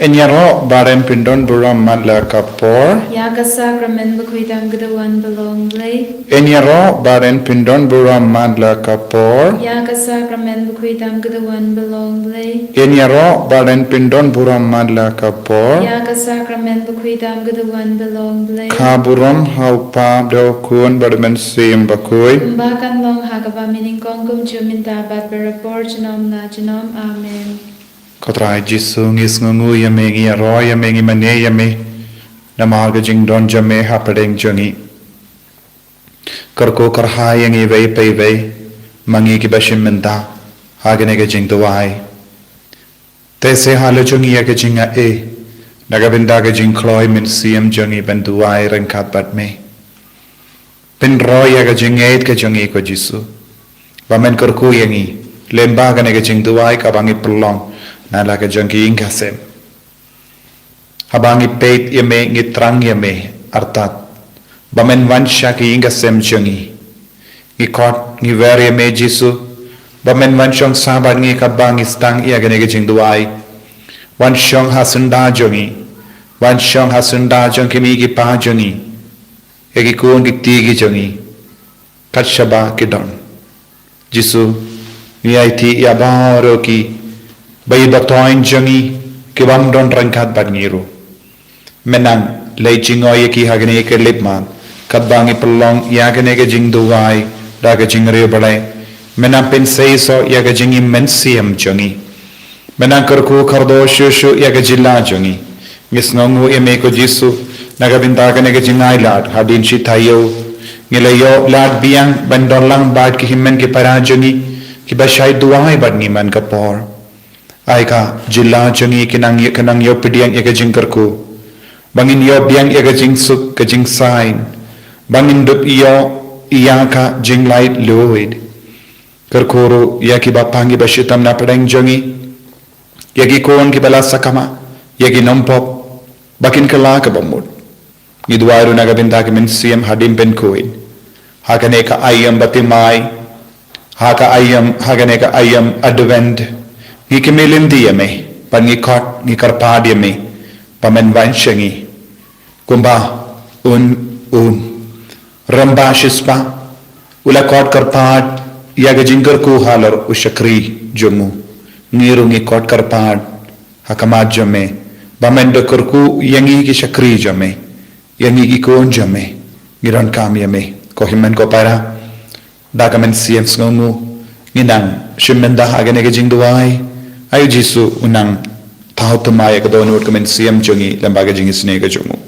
Enyaro baren pindon buram madla kapor. Yaga sacrament bequidam gadawan belong blay. Enyaro baren pindon buram madla kapor. Yaga sacrament bequidam gadawan belong blay. Enyaro baren pindon buram madla kapor. Yaga sacrament bequidam gadawan belong blay. Kaburam haupa do kun badmen sim bakui. Kumbakan long hagaba mining kongkum juminta bat berapor genom na genom. Amen. Kotrai Jisu ngis ngungu yame ngi aro yame ngi mane yame namaga jing don jame hapadeng jungi karko karha yangi vei pei vei mangi ki bashim menta hagane ga jing tuwai tese halo jungi ya ga jinga e nagabinda ga jing kloi min siem jungi ben tuwai rengkat bat me pin roy ya ga jing eit ga jungi ko Jisu bamen karku yangi lemba ga ne ga jing tuwai ka bangi pelong nala ka jangki ingkasem habangi peit yame ngitrang yame artat bamen wansha ki ingkasem jangi ngikot ngiver yame Jisu bamen wanshong sabat ngi kabangi stang iya gane gijing duai wanshong hasunda jangi wanshong hasunda jang kimi gi pa jangi egi kun gi tigi jangi katshaba kidon Jisu ni aiti ya baro ki bayi doktoin jangi kibam don rangkat badngiru menang lei jingoy ki hagane ke lipman kadbangi pelong yagane ke jing duwai daga jingre balai menang pen seiso yaga jingi mensiam jangi menang karku kardo shushu yaga jilla jangi ngisngongu eme ko Jisu naga bintagane ke jingai lad hadin shi thayo ngilayo lad biang bandolang bad ki himmen ki parajangi ki bashai duwai badni man kapor Aika jilla jangi kenang yo pidiang ega jingkarku bangin yo biang ega jing suk ke jing sain bangin dup iyo iyaka jing light luid kerkuru yaki bapangi bashitam na pedang jangi yaki kon ki bala sakama yaki nompop bakin kala ka bamud ngidwaru naga binda ki min siem hadim ben koin hakane ka ayam batimai haka ayam hagane ka ayam advent ngi kemelin dia me pan ngi kot ngi karpa dia me pamen wan shengi kumba un ramba shispa ula kot karpa yaga jingkar ku halar ushakri jomu ngiru ngi kot karpa hakamat jame bamen dokar ku yangi ki shakri jame yangi ki kon jame ngiran kam yame ko himen ko para dagamen siem sngongu nginang shimenda hagane ge jingduai ayo Jisu unang tahu temaya kedonut kemen siam jungi lembaga jingisynei ke jumu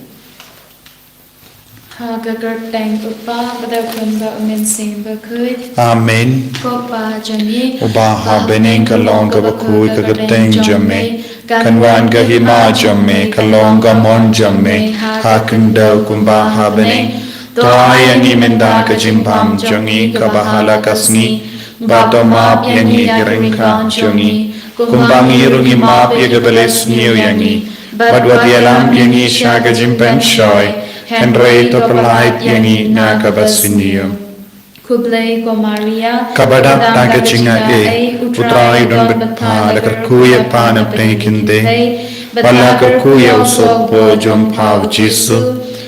Haga gerteng upa pada kumba umen sim bakui. Amen. Kopa jami Uba ha bening kalong ka bakui ka gerteng jame kanwan ka hima jame kalong ka mon jame ha kendau kumba ha bening toa yangi menda ka jimpam jungi ka bahala kasni batoma yangi gerengka jungi kumbangi rungi map yaga beles niu yangi badwa dialam yangi shaga jimpen shoy henry to polite yangi naka basinio Kublai ko Maria kabada taga chinga e utrai don betpa lakar kuya pana pekinde bala kar kuya usop po jom pav Jisu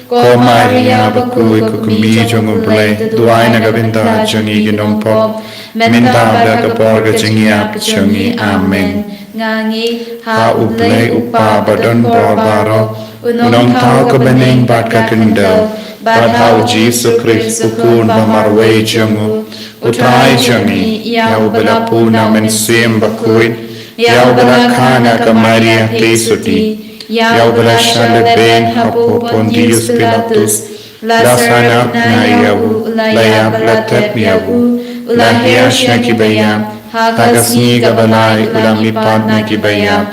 ko Maria bakui kukumi jom ublai duai naga binda jangi ginom pop minta da kapor ga jingi ap jangi amen ngangi ha ublai upa badon barbaro unong tau ka bening bat ka kendal bat hau Jisu Christ ukun bamarway jangu utrai jangi yau bala puna men sim bakuin yau bala kana ka Maria Tesuti yau bala shale ben hapo Pontius Pilatus lasana na yau layab latep yau ulahia shaki bayam hagasni gabalai ulamipat na kibayam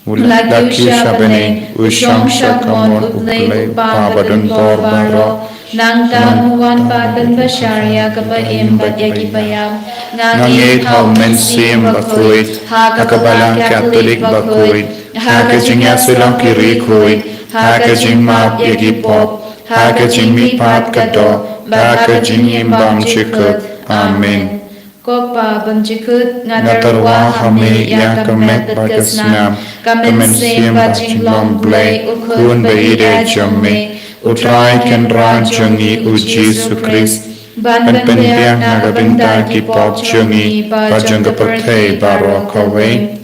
ulaki shabene usham shakamon uplay pabadun torbaro nang tamuan padan basharia kabaim badyagi bayam nangit hau mensim bakuit hakabalang Katolik bakuit hakajing yasulang kirikuit hakajing map yagi pop hakajing mipat kado hakajing imbang chikut amen Kopa bamjikut Ngatarwa hame yakamet bagasnam Kamen sim JIngisynei-blei Kun beide jame Utrai ken rajangi u Jesu Christ Ban pendiang nagabinta ki pop jangi Bajanga perthei baro kawe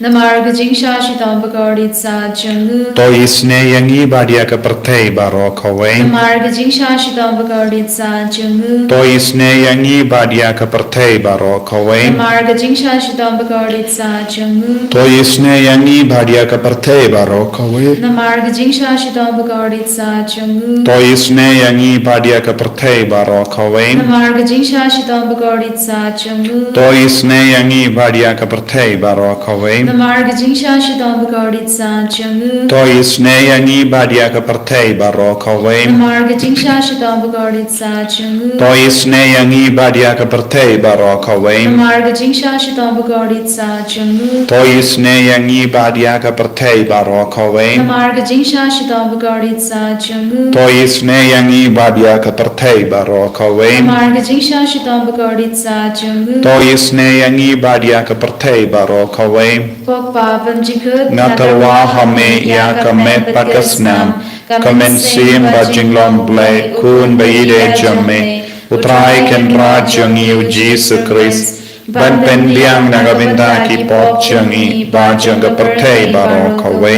Namarga jingsha shitam bagarit sa jangu. To isne yangi badia ka perthei baro kawe Namarga jingsha shitam bagarit sa jangu. To isne yangi badia ka perthei baro kawe Namarga jingsha shitam bagarit sa jangu. To isne yangi badia ka perthei baro kawe Namarga jingsha shitam bagarit sa jangu. To isne yangi badia ka perthei baro kawe Namarga jingsha shitam bagarit sa jangu. To isne yangi badia ka perthei baro kawe Namarga jingsha shitam bagarit sa jangu. To isne yangi badia ka perthei baro kawe Namarga jingsha shitam bagarit sa jangu. To isne yangi badia ka perthei baro kawe Namarga jingsha shitam bagarit sa jangu. To isne yangi badia ka perthei baro kawe Namarga jingsha shitam bagarit sa jangu. To isne yangi badia ka perthei baro kawe Namarga jingsha shitam bagarit sa jangu. To isne yangi badia ka perthei baro kawe Pokpa bamjikut Ngatarwa hame yakamet bagasnam Kamen sim JIngisynei-blei Kun beide jame Utrai ken rajangi u Jesu Christ Ban pendiang nagabinta ki pop jangi Bajanga perthei baro kawe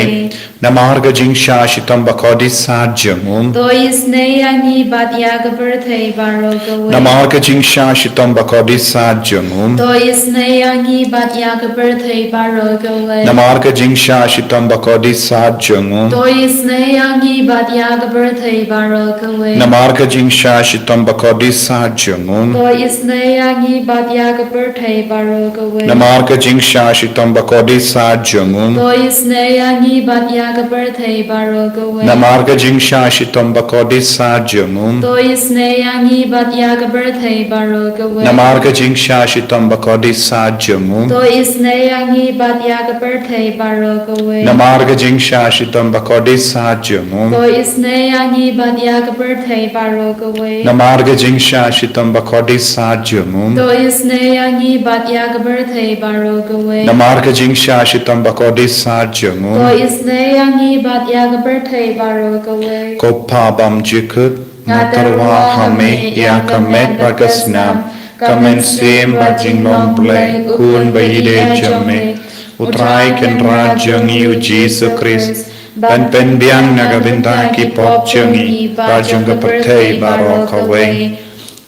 Namarga jingsha shitam bakodi sa jangum To isne yangi batya ka perthei baro kawe. Namarga jingsha shitam bakodi sa jangum To isne yangi batya ka perthei baro kawe. Namarga jingsha shitam bakodi sa jangum To isne yangi batya ka perthei baro kawe. Namarga jingsha shitam bakodi sa jangum To isne yangi batya ka perthei baro kawe. Namarga jingsha shitam bakodi sa jangum To isne yangi batya ka perthei baro kawe. Namarga jingsha shitam bakodi sa jangum To isne yangi batya ka perthei baro kawe. Namarga jingsha shitam bakodi sa jangum To isne yangi batya ka perthei baro kawe. Namarga jingsha shitam bakodi sa jangum To isne yangi batya ka perthei baro kawe. Namarga jingsha shitam bakodi sa jangum To isne yangi batya ka perthei baro kawe. Namarga jingsha shitam bakodi sa jangum To isne yangi batya ka perthei baro kawe. Kopa bamjikut Ngatarwa hame yakamet bagasnam Kamen sim JIngisynei-blei Kun beide jame Utrai ken rajangi u Jesu Christ Ban pendiang nagabinta ki pop jangi Bajanga perthei baro kawe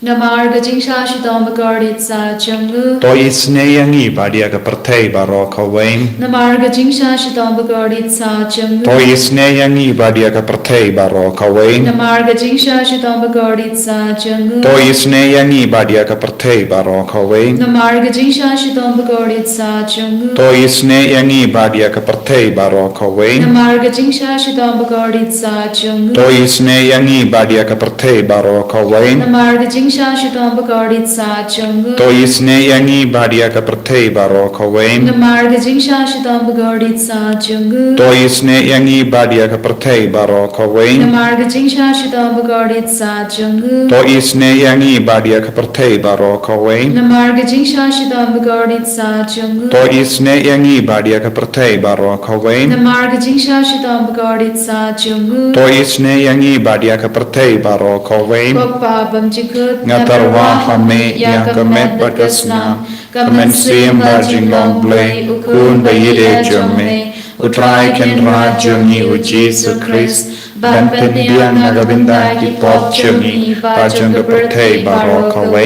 Namarga jingsha shitam bagarit sa jangu. To isne yangi badia ka perthei baro kawe Namarga jingsha shitam bagarit sa jangu. To isne yangi badia ka perthei baro kawe Namarga jingsha shitam bagarit sa jangu. To isne yangi badia ka perthei baro kawe Namarga jingsha shitam bagarit sa jangu. To isne yangi badia ka perthei baro kawe Namarga jingsha shitam bagarit sa jangu. To isne yangi badia ka perthei baro kawe Namarga jingsha shitam bagarit sa jangu. To isne yangi badia ka perthei baro kawe Namarga jingsha shitam bagarit sa jangu. To isne yangi badia ka perthei baro kawe Namarga jingsha shitam bagarit sa jangu. To isne yangi badia ka perthei baro kawe Namarga jingsha shitam bagarit sa jangu. To isne yangi badia ka perthei baro kawe Namarga jingsha shitam bagarit sa jangu. To isne yangi badia ka perthei baro kawe Pokpa bamjikut Ngatarwa hame yakamet bagasnam Kamen sim JIngisynei-blei Kun beide jame Utrai ken rajangi u Jesu Christ Ban pendiang nagabinta ki pop jangi Bajanga perthei baro kawe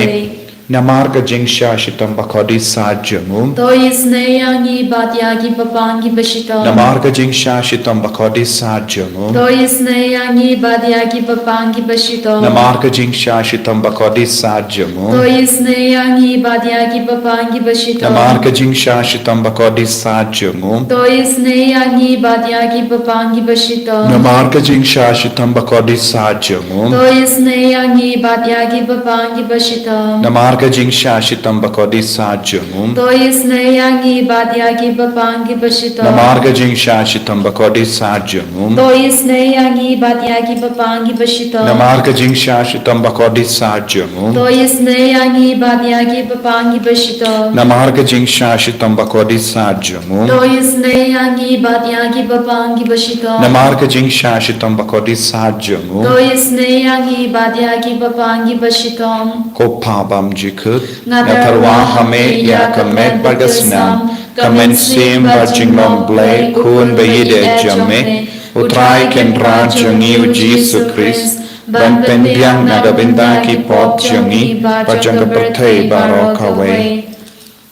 Namarga jingsha shitam bakodi sa jangum To isne yangi batya ki papangi bashito. Namarga jingsha shitam bakodi sa jangum To isne yangi batya ki papangi bashito. Namarga jingsha shitam bakodi sa jangum To isne yangi batya ki papangi bashito. Namarga jingsha shitam bakodi sa jangum To isne yangi batya ki papangi bashito. Namarga jingsha shitam bakodi sa jangum To isne yangi batya ki papangi bashito. Namarga Namarga jingsha shitam bakodi sa jungum. To isne yangi badyagi bapangi bashito. Namarga jingsha shitam bakodi sa jungum. To isne yangi badyagi bapangi bashito. Namarga jingsha shitam bakodi sa jungum. To isne yangi badyagi bapangi bashito. Namarga jingsha shitam bakodi sa jungum. To isne yangi badyagi bapangi bashito. Namarga jingsha shitam bakodi sa jungum. To isne yangi badyagi bapangi bashito. Kopabam jikut Natarwa hame ya kamet bagasnam Kamen sim JIngisynei-blei kun bayide jame Utrai kendra jangi Jesus Christ Ban pendiang nadabinda ki pot jangi Pajanga pertei barokawe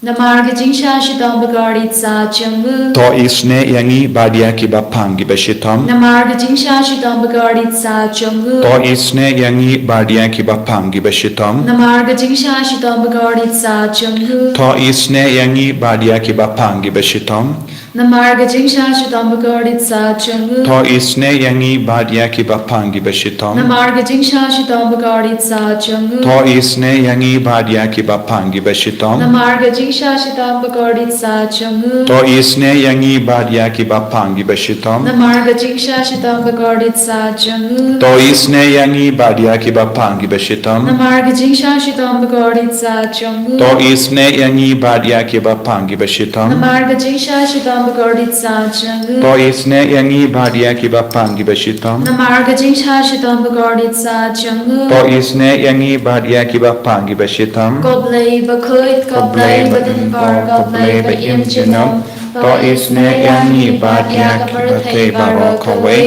Namarga jingsha shitam bagarit sa jangu. To isne yangi badia ki bapangi bashitam Namarga jingsha shitam bagarit sa jangu. To isne yangi badia ki bapangi bashitam Namarga jingsha shitam bagarit sa jangu. To isne yangi badia ki bapangi bashitam Namarga jingsha shitam bagarit sa jangu. To isne yangi badia ki bapangi bashitam Namarga jingsha shitam bagarit sa jangu. To isne yangi badia ki bapangi bashitam Namarga jingsha shitam bagarit sa jangu. To isne yangi badia ki bapangi bashitam Namarga jingsha shitam bagarit sa jangu. To isne yangi badia ki bapangi bashitam Namarga jingsha shitam bagarit sa jangu. To isne yangi badia ki bapangi bashitam Namarga jingsha shitam bagarit sa jangu. To isne yangi badia ki bapangi bashitam Namarga jingsha shitam bagarit sa jangu. To isne yangi badia ki bapangi bashitam Koblei bakut koblei badin bar koblei ba im jinom. To isne yangi badia ki batei barokawe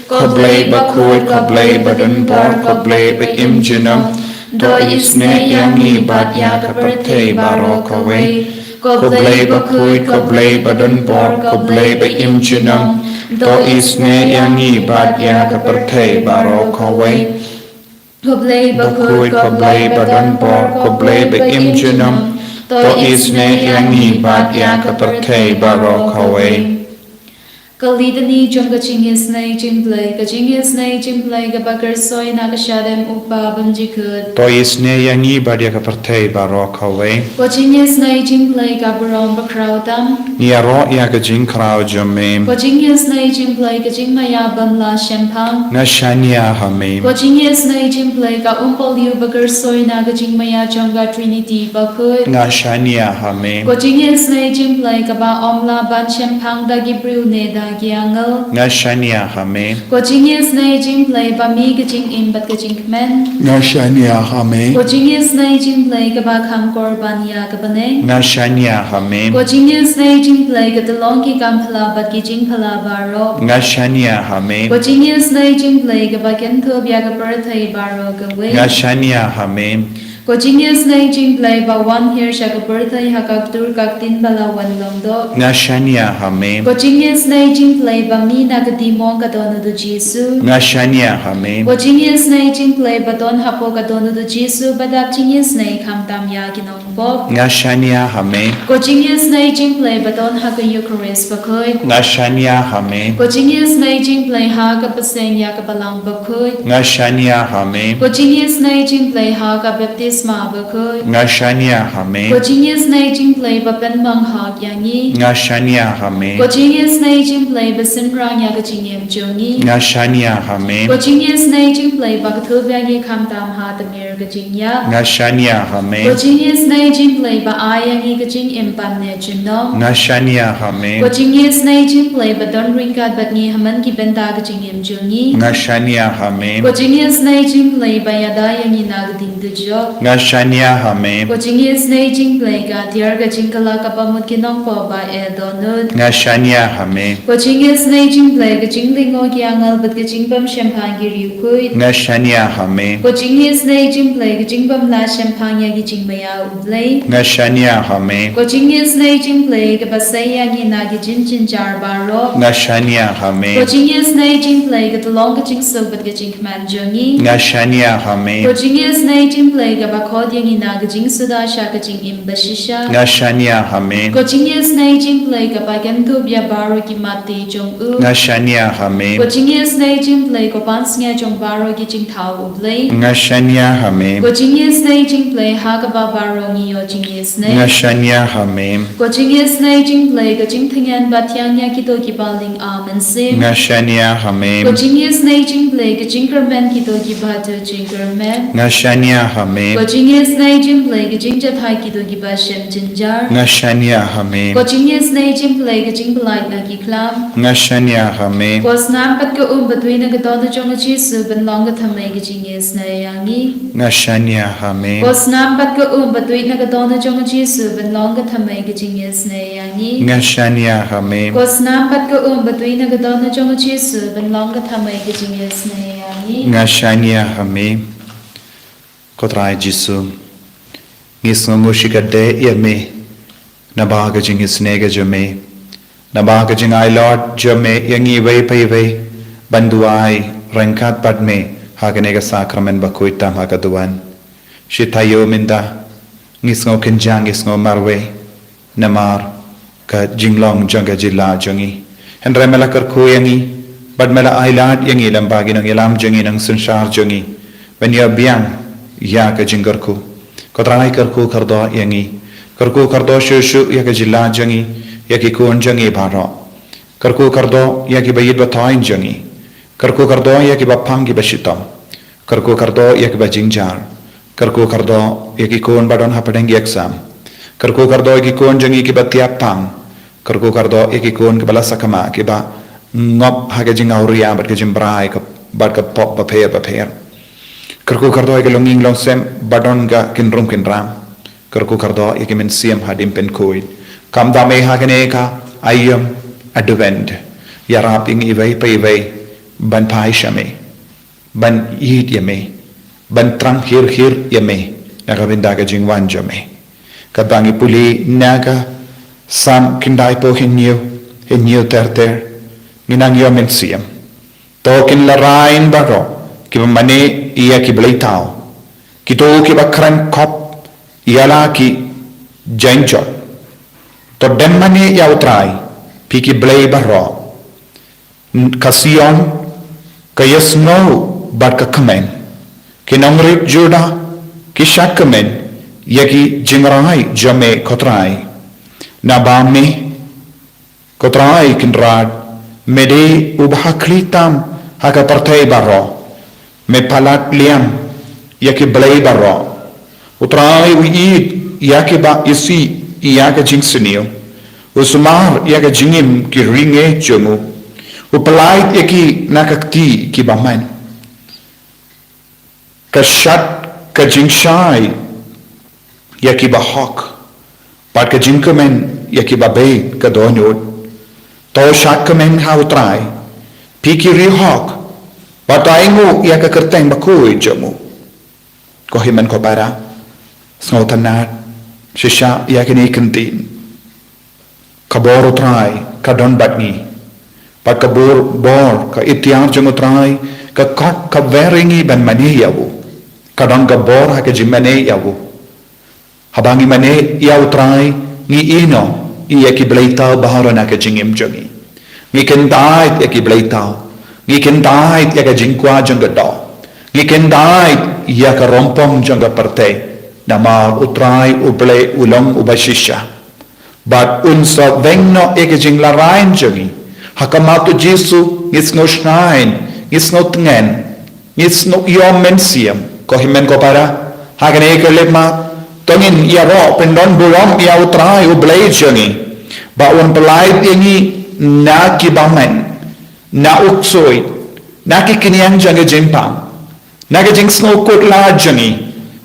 Koblei bakut koblei badin bar koblei ba im jinom. To isne yangi badia ki batei barokawe Koblei bakut koblei badin bar koblei ba im jinom. To isne yangi badia ki batei barokawe Koblei bakut koblei badin bar koblei ba im jinom. To isne yangi badia ki batei barokawe Kalidani jonga JIngisynei-blei ka JIngisynei-blei ka bakar soy na ka shadem upa bamjikut. To isne yangi badia ki batei barokawe Ko JIngisynei-blei ka barom bakrautam. Niaro ya ka jing krao jame Ko JIngisynei-blei ka jingmaya banla shempang. Na shania hame Ko JIngisynei-blei ka umpaliu bakar soy na ka jingmaya jonga Trinity bakut. Na shania hame Ko JIngisynei-blei ka ba omla ban shempang da gibriu ne da giangal. Na shania hame Ko JIngisynei-blei ba mi ka jing imbat ka jing kmen. Na shania hame Ko JIngisynei-blei ka ba kham korban ya ka bane. Na shania hame Ko JIngisynei-blei ka talong ki kam phala bat ki jing phala baro. Na shania hame Ko JIngisynei-blei ka ba kentho bya ka parthai baro ka we. Na shania hame Ko JIngisynei-blei ba wan here sha ka parthai ha ka tur ka tin bala wan long do. Na shania hame Ko JIngisynei-blei ba mi na ka dimong ka dono do Jesu. Na shania hame Ko JIngisynei-blei ba don hapo ka dono do Jesu ba da JIngisynei kam tam ya kinong bo. Na shania hame Ko JIngisynei-blei ba don ha ka Eucharist ba koy. Na shania hame Ko JIngisynei-blei ha ka paseng ya ka balang ba koy. Na shania hame Ko JIngisynei-blei ha ka baptisma ba koy. Na shania hame Ko JIngisynei-blei ba pen mang ha yangi. Na shania hame Ko JIngisynei-blei ba simrang ya ka jingem jongi. Na shania hame Ko JIngisynei-blei ba ka thubya ye kam tam ha ta mir ka jingya. Na shania hame Ko JIngisynei-blei ba ayangi ka jing impan ne jinom. Na shania hame Ko JIngisynei-blei ba don ring ka bat ni haman ki benta ka jingem jongi. Na shania hame Ko JIngisynei-blei ba yada yangi na ka ding jo. Na shania hame Ko JIngisynei-blei ka tiar ka jingkala ka pamut kinong po ba e donut. Na shania hame Ko JIngisynei-blei ka jinglingo ki angal bat ka jingbam shempang ki riukut. Na shania hame Ko JIngisynei-blei ka jingbam la shempang ya ki jingmaya ublei. Na shania hame Ko JIngisynei-blei ka basay yangi na ki jin jar baro. Na shania Ko hame JIngisynei-blei ka talong ka jingsog bat ka jingman jongi. Na shania hame Ko JIngisynei-blei ka bakhod yang ina gajing suda sha gajing im bashisha Ngashania Hame, ko JIngisynei-blei ka bagan tu bia baru ki mati jong u Ngashania Hame, ko JIngisynei-blei ko pansnya jong baru ki jing thau blei Ngashania Hame, ko JIngisynei-blei ha ka ba baru ngi yo JIngisynei Ngashania Hame, ko JIngisynei-blei ka jing thingan ba thiang nya ki to ki baling amen sim Ngashania Hame, ko JIngisynei-blei ka jingkermen ki to ki ba to jingkermen Ngashania Hame, ko JIngisynei-blei ka jing jathai ki to ki ba shem jinjar Ngashania Hame, ko JIngisynei-blei ka jing belai na ki klam Ngashania Hame, ko snam pat ka batui na ka don jong chi su ben long ka thamai ka JIngisynei yangi Ngashania Hame, ko snam pat ka batui na ka don jong chi su ben long ka thamai ka JIngisynei yangi Ngashania Hame, ko snam pat ka batui na ka don jong chi su ben long ka thamai ka JIngisynei yangi Ngashania Hame, Kotrai Jisu, Ngisngomushikade Yame, Nabaga Jingisnega Jame, Nabaga Jingai Lord Jame, Yangi Way Pay, Banduai, Rankat Padme, Haganega Sacrament Bakuitam Hagaduan, Shitayo Minda, Ngisno Kinjang, Ngisno Marwe, Namar, Ka Jinglong Janga Jila Jungi, and Remelakar Kuyangi, Badmela Island Yangi Lambagi ng Ilam Jungi ng Sunshar Jungi, when you're biang, Yaka Jingarku, Kotrai Karku Kardo Yangi, Karku Kardo Shushu Yaka Jila Jungi, Yaki Kun Jungi Baro, Karku Kardo Yaki Bayid Batain Jungi, Karku Kardo Yaki Bapangi Bashitom, Karku Kardo Yaki Bajinjar, Karku Kardo Yaki Kun Badon Hapadengi Exam, Karku Kardo Yaki Kun Jungi Kibatiapang, Karku Kardo Yaki Kun Kibalasakama Kiba. Ngop haga jing auria bat ke jimbrai ka bat ka pop baper kerku kardo ke longing long sem badon ga kinrum kinram kerku kardo ke men siam hadim pen koid kam da me haga ne ka ayam advent yarap ing ivai pe ivai ban pai shame ban yid yame ban trang hir yame naga binda ga jing wan jame ka bangi puli naga sam kindai po hinyo ter Ginang yomen siyam. Tokin larain baro, kiba mane iya kiblay tao. Kito kiba kran kop, iyala ki janjot. To dem mane yautray, pi kiblay baro. Kasiyon, kayasno bar kakamen. Kinongrit juda, kishakamen, yaki jingray jame kotray. Nabami, kotray kinrad, Mede ubahaklitam haka partai baro me palat liam yaki blai baro utrai uid yaki ba isi yaka jingsinio usmar yaka jingim ki ringe jomu upalait yaki nakakti ki baman kashat ka jingshai yaki bahok pat ka jingkamen yaki babe ka donod to shakamen hautrai pikiri hok pataingu ya ka kerteng bakui jamu ko himan ko para snotanat shisha ya kini kentin kabor utrai ka don batni pat kabur bor ka itiar jamu utrai ka kat ka veringi ban mani yawu ka don ka bor ha ka jimane yawu habangi mane ya utrai ni ino iya ki blaitao baharo na ka jingim jungi ngi kendait ya ki blaitao ngi kendait ya ka jingkwa janga do ngi kendait ya ka rompong janga parte namar utrai uble ulong ubashisha but unsa vengno ya ka jingla rain jungi hakamatu jisu ngisno shnain ngisno tngen ngisno yomensiam ko himen ko para hagane ka lepma tongin ya ro pendon bulom ya utrai uble jungi ba un pelait ini na kibaman na uksoi na kikiniang janga jimpang na ka jing snow kot la jangi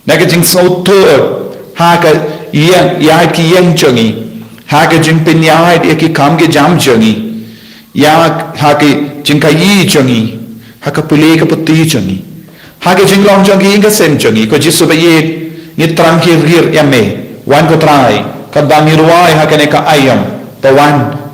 na ka jing snow tur ha ka yang ya ki yang jangi ha ka jing pinyai ya ki kam ke jam jangi ya ha ki jing ka yi jangi ha ka pule ka puti jangi ha ka jing long jangi inga sen jangi ko jisu ba ye ni tranquil hir ya me wan ko trai ka dangi ruai ha ka ne ka ayam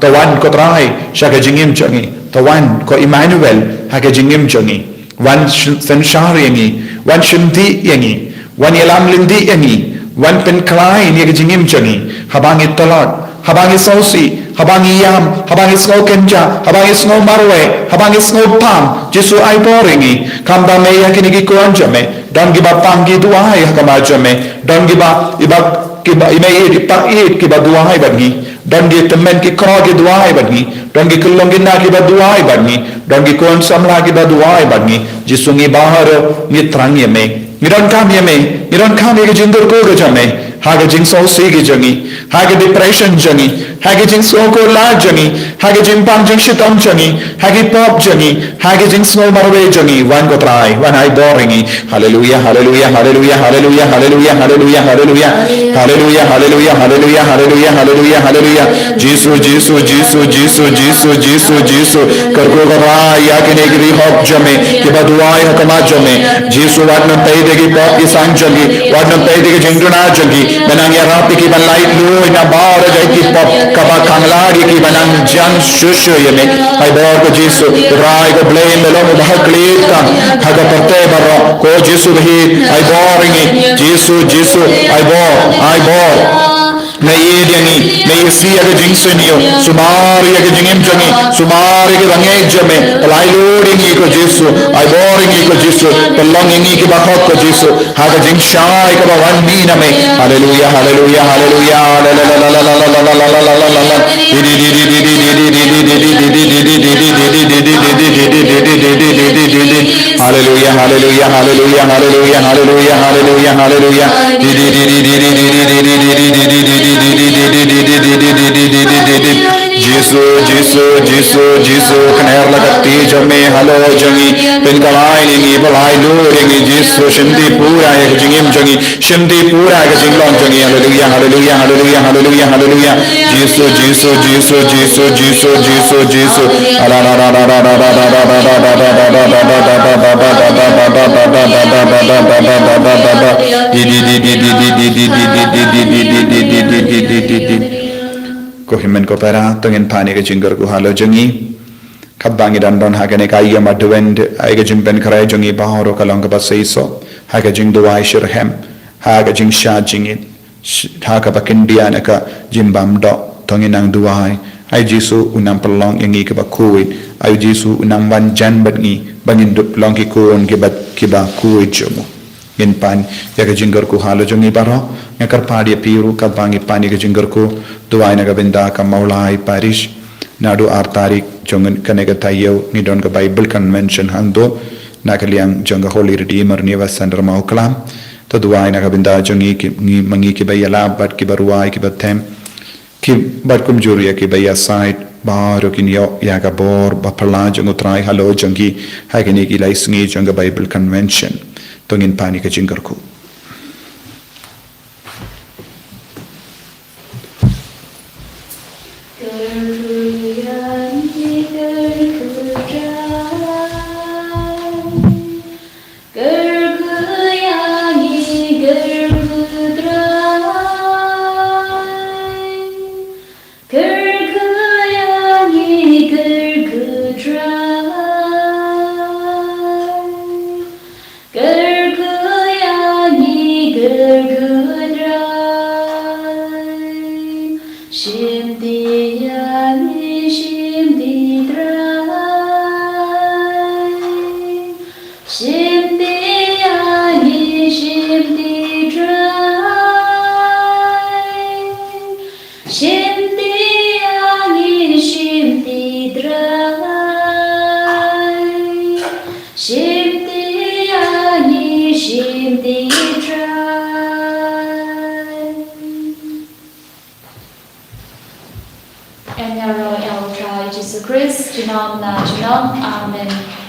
Tawan ko try siya ka jingim jangi. Tawan ko Emmanuel ha ka jingim jangi. Wan sanshari yangi. Wan shinti yangi. วันยามลินดีเองีวันเป็นคลายเนี่ยก็จิงิมจังีฮาบางิตลอดฮาบางิโซซีฮาบางิยามฮาบางิสโนเกนจาฮาบางิสโนมาร์เวฮาบางิสโนพามจิสุไอโบริงีคำดาเมยกินิกิโกอันจเมดอนกิบาปังกิดัวไฮฮากามาจเมดอนกิบาอิเมยดิปักอีดกิบาดัวไฮบัดงีดอนกิตเมนกิครอกิดัวไฮบัดงีดอนกิคุลงกินากิบาดัวไฮบัดงีดอนกิโกนสัมลากิบาดัวไฮบัดงีจิสุงีบาฮาร์งีตรังเยเมMiran kami ke jindur ko ke jame hage jing so si ke jangi hage depression jangi hage jing so ko la jangi hage jing pang jing shitam jangi hage pop jangi hage jing snow marwe jangi wan ko try wan I boringi hallelujah hallelujah hallelujah hallelujah hallelujah hallelujah hallelujah hallelujah hallelujah hallelujah hallelujah hallelujah hallelujah Jesus Jesus Jesus Jesus Jesus Jesus Jesus karko kara ya ke ne gri hop jame ke baduai hakama jame Jesus wat na pay ki pop ki sang jangi wat na pay ki jingduna jangi banang ya rapi ki ban light lu ina bar jai ki pop kaba kangla ki banang jan shushu yeme ai bor ko jisu rai ko blame melo mo bahak clear kan haga parte baro ko jisu hi ai boringi jisu jisu ai bor मैं ये देनी मैं ये सी अगर जिंग सुनियो सुमारी अगर जिंगम जंगी सुमारी के रंगे जमे लाई लोडिंगी को जिसु आई बोरिंगी को जिसु पल्लंगी के बाखों को जिसु हागा जिंग शाय के बावन मीना में hallelujah hallelujah hallelujah hallelujah hallelujah hallelujah hallelujah hallelujah hallelujah hallelujah Jesus Jesus Jesus Jesus kner lagati jame halo jangi pen kalai ni balai lu ringi Jesus shindi pura ek jingim jangi shindi pura ek jinglong jangi hallelujah hallelujah hallelujah hallelujah hallelujah Jesus Jesus Jesus Jesus Jesus Jesus Jesus ala la la la la la la la la ko himen ko pera tongin pani ke jingar ko halo jangi khabbangi dan don hagane kai ya madwend ai ke jimben krai jangi bahoro kalong ka basaiso haga jing duai shirhem haga jing sha jingit haga bakindia naka jimbam do tongin ang duai ai jisu unam pelong yangi ke bakuit ai jisu unam wan jan badngi bangin dup long ki kon ke bat kiba kuit jomo in pan ya ke jingar ko halo jangi baro ngakar padi piru kabbangi pani ke jingar ko duai naga benda ka maulai parish nadu 8 tarik jongen kanega tayo ni don ka bible convention hando nakaliang jonga holy redeemer niwa center mau klam to duai naga benda jongi ki ni mangi ki bayala bat ki baruai ki batem ki bat kum juriya ki baya side baro ki yo ya ka bor Baphylla jongo trai halo jongi hagini ki laisngi jonga bible convention tongin pani ka jingar ko Jesus Christ, Amen.